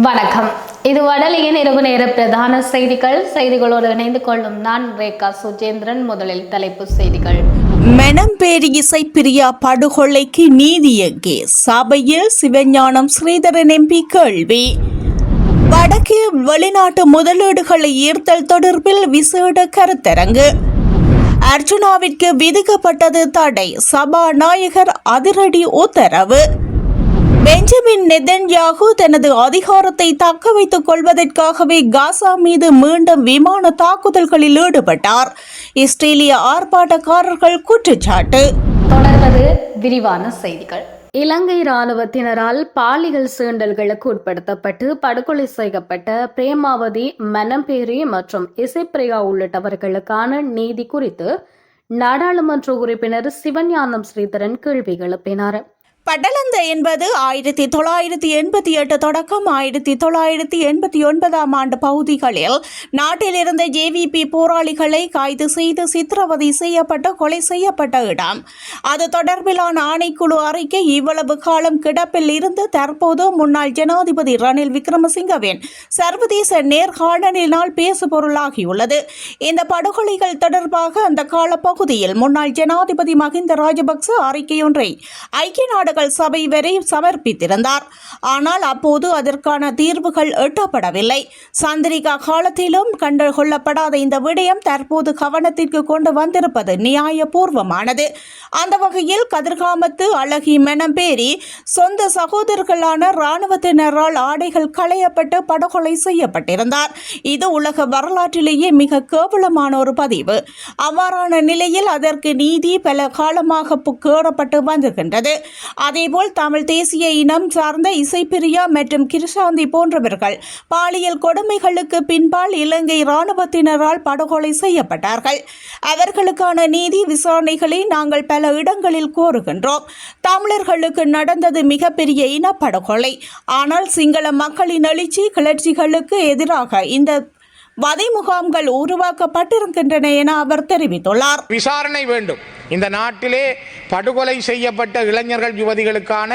வணக்கம். இது வடலியின் இரவு நேர பிரதான செய்திகளோடு இணைந்து கொள்ளும் நான் ரேகா சுஜேந்திரன். முதலில் தலைப்பு செய்திகள். மெனம்பேரி இசைப்பிரியா படுகொலைக்கு நீதி எங்கே? சபையில் சிவஞானம் ஸ்ரீதரன் எம்பி கேள்வி. வடக்கு வெளிநாட்டு முதலீடுகளை ஈர்த்தல் தொடர்பில் விசேட கருத்தரங்கு. அர்ஜுனாவிற்கு விதிக்கப்பட்டது தடை, சபாநாயகர் அதிரடி உத்தரவு. பெஞ்சமின் நெதன்யாகு தனது அதிகாரத்தை தக்க வைத்துக் கொள்வதற்காகவே காசா மீது மீண்டும் விமான தாக்குதல்களில் ஈடுபட்டார். இஸ்ரேலிய ஆர்ப்பாட்டக்காரர்கள் குற்றச்சாட்டு. தொடர்வது விரிவான செய்திகள். இலங்கை இராணுவத்தினரால் பாலியல் சீண்டல்களுக்கு உட்படுத்தப்பட்டு படுகொலை செய்யப்பட்ட பிரேமாவதி, மெனம்பேரி மற்றும் இசைப்பிரியா உள்ளிட்டவர்களுக்கான நீதி குறித்து நாடாளுமன்ற உறுப்பினர் சிவஞானம் ஸ்ரீதரன் கேள்வி எழுப்பினார். படலந்த என்பது 1988 தொடக்கம் 1989 ஆண்டு பகுதிகளில் நாட்டிலிருந்த ஜேவிபி போராளிகளை கைது செய்து சித்திரவதை செய்யப்பட்ட கொலை செய்யப்பட்ட இடம். அது தொடர்பிலான ஆணைக்குழு அறிக்கை இவ்வளவு காலம் கிடப்பில் இருந்து தற்போது முன்னாள் ஜனாதிபதி ரணில் விக்ரமசிங்கவின் சர்வதேச நேர்காணலினால் பேசுபொருளாகியுள்ளது. இந்த படுகொலைகள் தொடர்பாக அந்த காலப்பகுதியில் முன்னாள் ஜனாதிபதி மஹிந்த ராஜபக்ச அறிக்கையொன்றை ஐக்கிய நாடுகள் சபை வரை சமர்ப்பித்திருந்தார். ஆனால் அப்போது அதற்கான தீர்வுகள் எட்டப்படவில்லை. சந்திரிகா காலத்திலும் கண்டுகொள்ளப்படாத இந்த விடயம் தற்போது கவனத்திற்கு கொண்டு வந்திருப்பது நியாயபூர்வமானது. அந்த வகையில் கதிர்காமத்து அழகி மெனம்பேரி சொந்த சகோதரர்களான இராணுவத்தினரால் ஆடைகள் களையப்பட்டு படுகொலை செய்யப்பட்டிருந்தார். இது உலக வரலாற்றிலேயே மிக கேவலமான ஒரு பதிவு. அவ்வாறான நிலையில் அதற்கு நீதி பல காலமாக கோரப்பட்டு வந்திருக்கின்றது. அதேபோல் தமிழ் தேசிய இனம் சார்ந்த இசைப்பிரியா மற்றும் கிருஷாந்தி போன்றவர்கள் பாலியல் கொடுமைகளுக்கு பின்பால் இலங்கை இராணுவத்தினரால் படுகொலை செய்யப்பட்டார்கள். அவர்களுக்கான நீதி விசாரணைகளை நாங்கள் பல இடங்களில் கோருகின்றோம். தமிழர்களுக்கு நடந்தது மிகப்பெரிய இனப்படுகொலை. ஆனால் சிங்கள மக்களின் எழுச்சி கிளர்ச்சிகளுக்கு எதிராக இந்த வதை முகாம்கள் உருவாக்கப்பட்டிருக்கின்றன என அவர் தெரிவித்துள்ளார். விசாரணை வேண்டும். இந்த நாட்டிலே படுகொலை செய்யப்பட்ட இளைஞர்கள் யுவதிகளுக்கான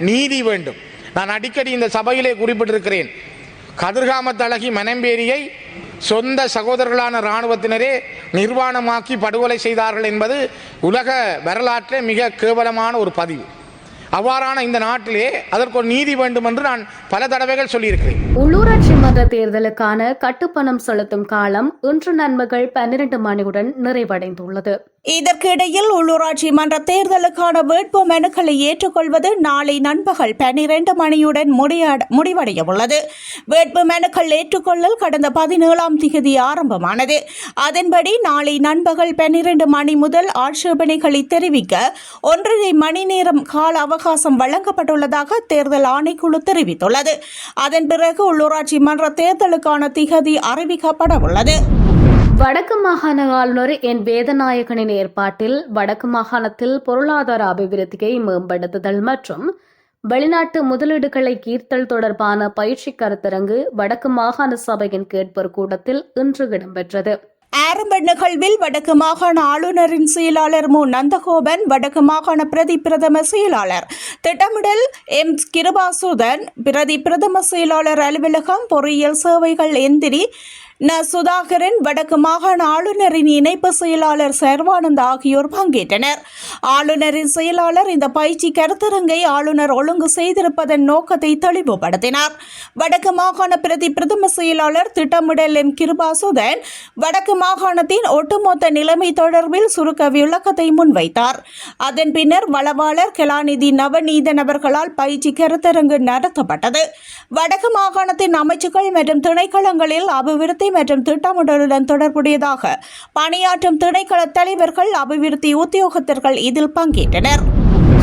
நீதி வேண்டும். நான் அடிக்கடி இந்த சபையிலே குறிப்பிட்டிருக்கிறேன். கதிர்காமத்தழகி மெனம்பேரியை சொந்த சகோதரர்களான இராணுவத்தினரே நிர்வாணமாக்கி படுகொலை செய்தார்கள் என்பது உலக வரலாற்றிலே மிக கேவலமான ஒரு பதிவு. அவ்வாறான இந்த நாட்டிலே அதற்கு ஒரு நீதி வேண்டும் என்று நான் பல தடவைகள் சொல்லியிருக்கிறேன். உள்ளூராட்சி மன்ற தேர்தலுக்கான கட்டுப்பணம் செலுத்தும் காலம் இன்று நண்பகல் 12 மணியுடன் நிறைவடைந்துள்ளது. இதற்கிடையில் உள்ளூராட்சி மன்ற தேர்தலுக்கான வேட்பு மனுக்களை ஏற்றுக்கொள்வது நாளை நண்பகல் 12 மணியுடன் முடிவடைய உள்ளது. வேட்பு மனுக்கள் ஏற்றுக்கொள்ளல் கடந்த 17ஆம் தேதி ஆரம்பமானது. அதன்படி நாளை நண்பகல் 12 மணி முதல் ஆட்சேபனைகளை தெரிவிக்க 1.5 மணி நேரம் கால அவகாசம் வழங்கப்பட்டுள்ளதாக தேர்தல் ஆணைக்குழு தெரிவித்துள்ளது. அதன் பிறகு உள்ளூராட்சி மன்ற தேர்தலுக்கான திகதி அறிவிக்கப்பட உள்ளது. வடக்கு மாகாண ஆளுநர் என் வேதநாயகனின் ஏற்பாட்டில் வடக்கு மாகாணத்தில் பொருளாதார அபிவிருத்தியை மேம்படுத்துதல் மற்றும் வெளிநாட்டு முதலீடுகளை ஈர்த்தல் தொடர்பான பயிற்சி கருத்தரங்கு வடக்கு மாகாண சபையின் கேட்போர் கூட்டத்தில் இன்று இடம்பெற்றது. ஆரம்ப நிகழ்வில் வடக்கு மாகாண ஆளுநரின் செயலாளர் மு நந்தகோபன், வடக்கு மாகாண பிரதி பிரதம செயலாளர் திட்டமிடல் எம் கிருபாசுதன், பிரதி பிரதம செயலாளர் அலுவலகம் பொறியியல் சேவைகள் எந்திரி சுதாகரன், வடக்கு மாகாண ஆளுநரின் இணைப்பு செயலாளர் சர்வானந்த் ஆகியோர் பங்கேற்றனர். ஆளுநரின் செயலாளர் இந்த பயிற்சி கருத்தரங்கை ஆளுநர் ஒழுங்கு செய்திருப்பதன் நோக்கத்தை தெளிவுபடுத்தினார். வடக்கு மாகாண பிரதி பிரதம செயலாளர் திட்டமிடல் எம் கிருபாசுதன் வடக்கு மாகாணத்தின் ஒட்டுமொத்த நிலைமை தொடர்பில் சுருக்க விளக்கத்தை முன்வைத்தார். அதன் பின்னர் வளவாளர் கலாநிதி நவநீதன் அவர்களால் பயிற்சி கருத்தரங்கு நடத்தப்பட்டது. வடக்கு மாகாணத்தின் அமைச்சுக்கள் மற்றும் திணைக்களங்களில் அபிவிருத்தி மற்றும் திட்டமிடலுடன் தொடர்புடையதாக பணியாற்றும் திணைக்கள தலைவர்கள், அபிவிருத்தி உத்தியோகத்தர்கள் இதில் பங்கேற்றனர்.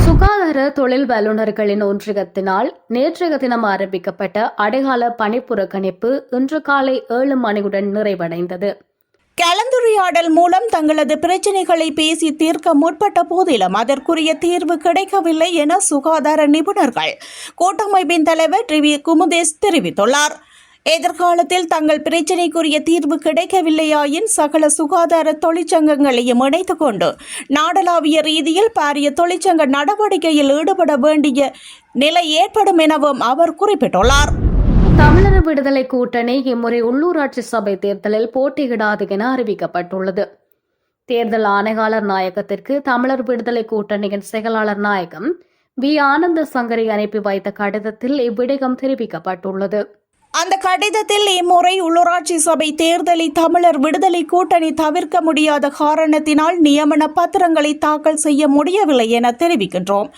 சுகாதார தொழில் வல்லுநர்களின் ஒன்றியத்தினால் நேற்றைய தினம் ஆரம்பிக்கப்பட்ட அடையாள பணிப்புறக்கணிப்பு இன்று காலை 7 மணியுடன் நிறைவடைந்தது. கலந்துரையாடல் மூலம் தங்களது பிரச்சினைகளை பேசி தீர்க்க முற்பட்ட போதிலும் அதற்குரிய தீர்வு கிடைக்கவில்லை என சுகாதார நிபுணர்கள் கூட்டமைப்பின் தலைவர் ரிவி குமுதேஷ் தெரிவித்துள்ளார். எதிர்காலத்தில் தங்கள் பிரச்சினைக்குரிய தீர்வு கிடைக்கவில்லையாயின் சகல சுகாதார தொழிற்சங்கங்களையும் இணைத்துக் கொண்டு நாடளாவிய ரீதியில் பாரிய தொழிற்சங்க நடவடிக்கையில் ஈடுபட வேண்டிய நிலை ஏற்படும் எனவும் அவர் குறிப்பிட்டுள்ளார். தமிழர் விடுதலை கூட்டணி இம்முறை உள்ளூராட்சி சபை தேர்தலில் போட்டியிடாது என அறிவிக்கப்பட்டுள்ளது. தேர்தல் ஆணையாளர் நாயகத்திற்கு தமிழர் விடுதலை கூட்டணியின் செயலாளர் நாயகம் வி. ஆனந்த சங்கரி அனுப்பி வைத்த கடிதத்தில் இவ்விடயம் தெரிவிக்கப்பட்டுள்ளது. அந்த கடிதத்தில் இம்முறை உள்ளூராட்சி சபை தேர்தலை தமிழர் விடுதலை கூட்டணி தவிர்க்க முடியாத காரணத்தினால் நியமன பத்திரங்களை தாக்கல் செய்ய முடியவில்லை என தெரிவிக்கின்றோம்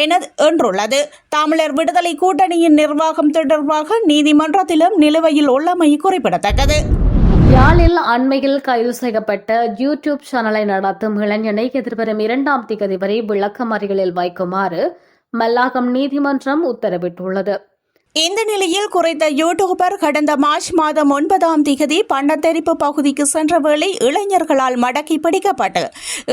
என்றுள்ளது. தமிழர் விடுதலை கூட்டணியின் நிர்வாகம் தொடர்பாக நீதிமன்றத்திலும் நிலுவையில் உள்ளமை குறிப்பிடத்தக்கது. யாழில் அண்மையில் கைது செய்யப்பட்ட யூடியூப் சேனலை நடத்தும் இளைஞனை எதிர்வரும் 2ஆம் தேதி வரை விளக்கமறியலில் வைக்குமாறு மல்லாகம் நீதிமன்றம் உத்தரவிட்டுள்ளது. இந்த நிலையில் குறித்த யூடியூபர் கடந்த மார்ச் மாதம் 9ஆம் தேதி பண்டத்தெரிப்பு பகுதிக்கு சென்ற வேளை இளைஞர்களால் மடக்கி பிடிக்கப்பட்டு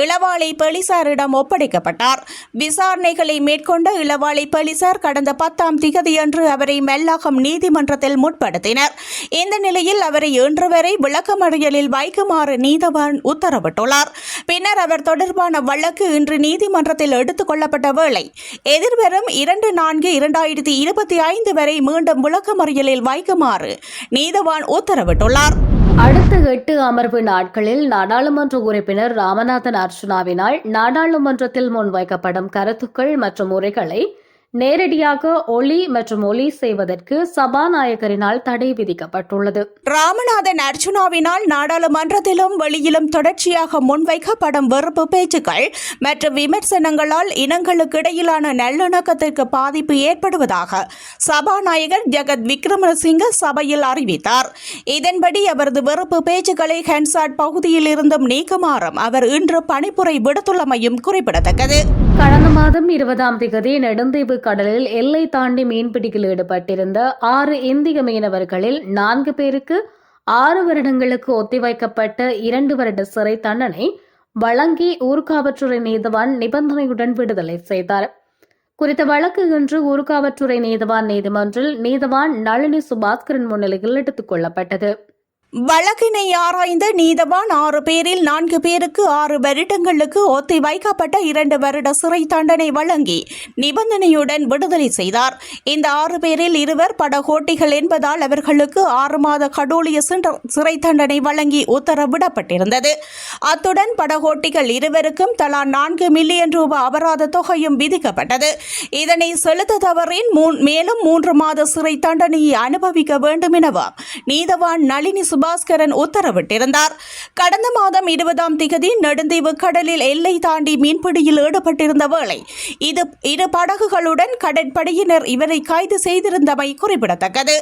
இளவாலை போலீசாரிடம் ஒப்படைக்கப்பட்டார். விசாரணைகளை மேற்கொண்ட இளவாலை போலீசார் கடந்த 10ஆம் தேதியன்று அவரை மெல்லாகம் நீதிமன்றத்தில் முற்படுத்தினர். இந்த நிலையில் அவரை இன்று வரை விளக்கமறியலில் வைக்குமாறு நீதவான் உத்தரவிட்டுள்ளார். பின்னர் அவர் தொடர்பான வழக்கு இன்று நீதிமன்றத்தில் எடுத்துக் கொள்ளப்பட்ட வேளை எதிர்வரும் 2/4/2025 வரை மீண்டும் விளக்கமறியலில் வைக்குமாறு நீதவான் உத்தரவிட்டுள்ளார். அடுத்த 8 அமர்வு நாட்களில் நாடாளுமன்ற உறுப்பினர் ராமநாதன் அர்ச்சுனாவினால் நாடாளுமன்றத்தில் முன்வைக்கப்படும் கருத்துக்கள் மற்றும் உரைகளை நேரடியாக ஒலி செய்வதற்கு சபாநாயகரினால் தடை விதிக்கப்பட்டுள்ளது. ராமநாதன் அர்ச்சுனாவினால் நாடாளுமன்றத்திலும் வெளியிலும் தொடர்ச்சியாக முன்வைக்கப்படும் வெறுப்பு பேச்சுக்கள் மற்றும் விமர்சனங்களால் இனங்களுக்கு இடையிலான நல்லிணக்கத்திற்கு பாதிப்பு ஏற்படுவதாக சபாநாயகர் ஜெகத் விக்ரமசிங்க சபையில் அறிவித்தார். இதன்படி அவரது வெறுப்பு பேச்சுக்களை ஹென்சாட் பகுதியில் இருந்தும் நீக்குமாறும் அவர் இன்று பணிப்புரை விடுத்துள்ளமையும் குறிப்பிடத்தக்கது. கடந்த மாதம் 20ஆம் தேதி நெடுந்தீவு கடலில் எல்லை தாண்டி மீன்பிடியில் ஈடுபட்டிருந்த 6 இந்திய மீனவர்களில் 4 பேருக்கு 6 வருடங்களுக்கு ஒத்திவைக்கப்பட்ட 2 வருட சிறை தண்டனை வழங்கி ஊர்காவற்றுறை நீதவான் நிபந்தனையுடன் விடுதலை செய்தார். குறித்த வழக்கு இன்று ஊர்காவற்றுறை நீதவான் நீதிமன்றில் நீதவான் நளினி சுபாஸ்கரன் முன்னிலையில் எடுத்துக் கொள்ளப்பட்டது. வழக்கினை ஆராய்ந்த நீதவான் 6 பேரில் 4 பேருக்கு 6 வருடங்களுக்கு ஒத்தி வைக்கப்பட்ட 2 வருட சிறை தண்டனை வழங்கி நிபந்தனையுடன் விடுதலை செய்தார். இந்த 6 பேரில் 2 படகோட்டிகள் என்பதால் அவர்களுக்கு 6 மாத கடூழிய சிறை தண்டனை வழங்கி உத்தரவிடப்பட்டிருந்தது. அத்துடன் படகோட்டிகள் 2 தலா 4 மில்லியன் ரூபாய் அபராத தொகையும் விதிக்கப்பட்டது. இதனை செலுத்த தவறின் மேலும் 3 மாத சிறை தண்டனையை அனுபவிக்க வேண்டும் எனவும் நீதவான் நளினி சுபாஸ்கரன் உத்தரவிட்டிருந்தார். கடந்த மாதம் 20ஆம் தேதி நெடுந்தீவு கடலில் எல்லை தாண்டி மீன்பிடியில் ஈடுபட்டிருந்த வேளை இரு படகுகளுடன் கடற்படையினர் இவரை கைது செய்திருந்தமை குறிப்பிடத்தக்கது.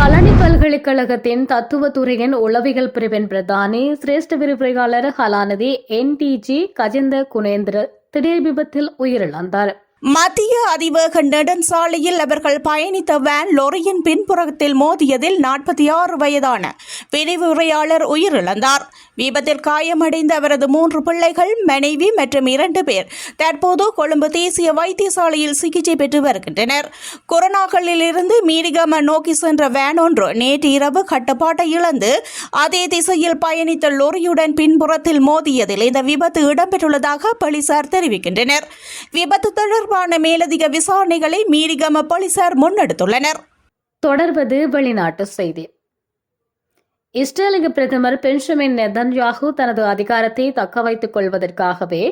கலனி பல்கலைக்கழகத்தின் தத்துவத்துறையின் உளவியல் பிரிவின் பிரதானி சிரேஷ்ட விரிவுரையாளர் கலாநிதி NTG கஜேந்திர குணேந்திர திடீர் விபத்தில் உயிரிழந்தார். மத்திய அதிவேக நெடுஞ்சாலையில் அவர்கள் பயணித்த வேன் லொரியின் பின்புறத்தில் மோதியதில் 46 வயதான விரிவுரையாளர் உயிரிழந்தார். விபத்தில் காயமடைந்த அவரது 3 பிள்ளைகள், மனைவி மற்றும் 2 பேர் தற்போது கொழும்பு தேசிய வைத்தியசாலையில் சிகிச்சை பெற்று வருகின்றனர். கொரோனாக்களிலிருந்து மீரிகம நோக்கி சென்ற வேன் ஒன்று நேற்று இரவு கட்டுப்பாட்டை இழந்து அதே திசையில் பயணித்த லொரியுடன் பின்புறத்தில் மோதியதில் இந்த விபத்து இடம்பெற்றுள்ளதாக போலீசார் தெரிவிக்கின்றனர். விபத்து தொடர்பான மேலதிக விசாரணைகளை மீரிகம போலீசார் முன்னெடுத்துள்ளனர். தொடர்வது வெளிநாட்டு செய்தி. இஸ்ரேலிய பிரதமர் பென்ஜமின் நெதன்யாகு தனது அதிகாரத்தை தக்க வைத்துக் கொள்வதற்காகவே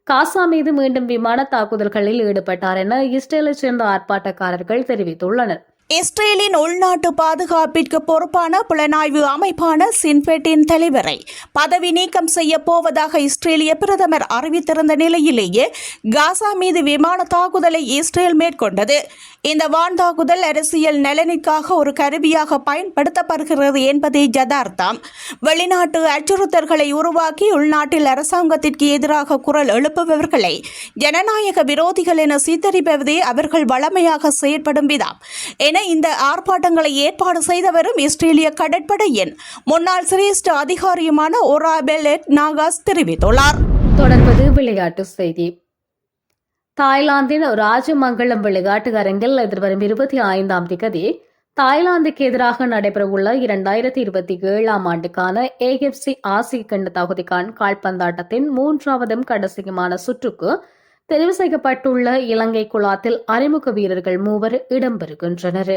காசா மீது மீண்டும் விமான தாக்குதல்களில் ஈடுபட்டார் என இஸ்ரேலைச் சேர்ந்த ஆர்ப்பாட்டக்காரர்கள் தெரிவித்துள்ளனர். இஸ்ரேலின் உள்நாட்டு பாதுகாப்பிற்கு பொறுப்பான புலனாய்வு அமைப்பான சின்பெட்டின் தலைவரை பதவி நீக்கம் செய்ய போவதாக இஸ்ரேலிய பிரதமர் அறிவித்திருந்த நிலையிலேயே காசா மீது விமான தாக்குதலை இஸ்ரேல் மேற்கொண்டது. இந்த வான் தாக்குதல் அரசியல் நலனுக்காக ஒரு கருவியாக பயன்படுத்தப்படுகிறது என்பதே யதார்த்தம். வெளிநாட்டு அச்சுறுத்தல்களை உருவாக்கி உள்நாட்டில் அரசாங்கத்திற்கு எதிராக குரல் எழுப்புபவர்களை ஜனநாயக விரோதிகள் என சித்தரிப்பதே அவர்கள் வளமையாக செயற்படும் விதம் என இந்த ஆர்ப்பாட்டங்களை ஏற்பாடு செய்தவரும் இஸ்ரேலிய கடற்படையின் முன்னாள் சிரேஷ்ட அதிகாரியுமான ஒராபெலெட் நாகாஸ் தெரிவித்துள்ளார். தொடர்வது விளையாட்டு செய்தி. தாய்லாந்தின் ராஜமங்கலம் விளையாட்டு அரங்கில் எதிர்வரும் 25ஆம் தேதி தாய்லாந்துக்கு எதிராக நடைபெறவுள்ள 2027ஆம் ஆண்டுக்கான AFC ஆசிய கண்ட தகுதிக்கான கால்பந்தாட்டத்தின் 3வது கடைசியுமான சுற்றுக்கு தெரிவு செய்யப்பட்டுள்ள இலங்கை குழாத்தில் அறிமுக வீரர்கள் 3 இடம்பெறுகின்றனர்.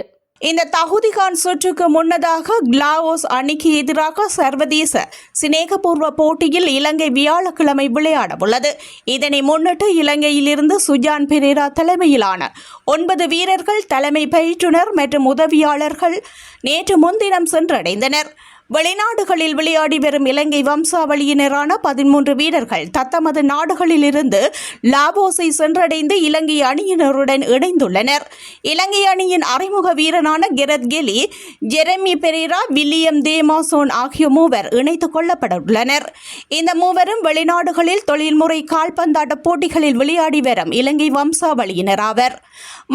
இந்த தகுதிகான் சுற்றுக்கு முன்னதாக லாவோஸ் அணிக்கு எதிராக சர்வதேச சிநேகபூர்வ போட்டியில் இலங்கை வியாழக்கிழமை விளையாடவுள்ளது. இதனை முன்னிட்டு இலங்கையிலிருந்து சுஜான் பெரேரா தலைமையிலான 9 வீரர்கள், தலைமை பயிற்றுனர் மற்றும் உதவியாளர்கள் நேற்று முன்தினம் சென்றடைந்தனர். வெளிநாடுகளில் விளையாடி வரும் இலங்கை வம்சாவளியினரான 13 வீரர்கள் தத்தமது நாடுகளிலிருந்து லாவோஸை சென்றடைந்து இலங்கை அணியினருடன் இணைந்துள்ளனர். இலங்கை அணியின் அறிமுக வீரரான Gareth Kelly, Jeremy Perera, William தேமாசோன் ஆகிய மூவர் இணைத்துக் கொள்ளப்பட்டுள்ளனர். இந்த மூவரும் வெளிநாடுகளில் தொழில்முறை கால்பந்தாட்ட போட்டிகளில் விளையாடி வரும் இலங்கை வம்சாவளியினர் ஆவர்.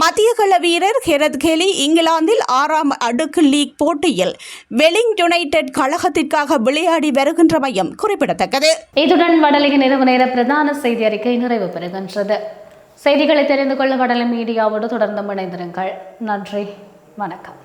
மத்தியகள வீரர் கெரத் கெலி இங்கிலாந்தில் 6ஆம் அடுக்கு லீக் போட்டியில் வெலிங் யுனைடெட் கழகத்திற்காக விளையாடி வருகின்றமையும் குறிப்பிடத்தக்கது. இதுடன் வடலின் இரவு நேர பிரதான செய்தி அறிக்கை நிறைவு பெறுகின்றது. செய்திகளை தெரிந்து கொள்ள வடலி மீடியாவோடு தொடர்ந்து இணைந்திருங்கள். நன்றி, வணக்கம்.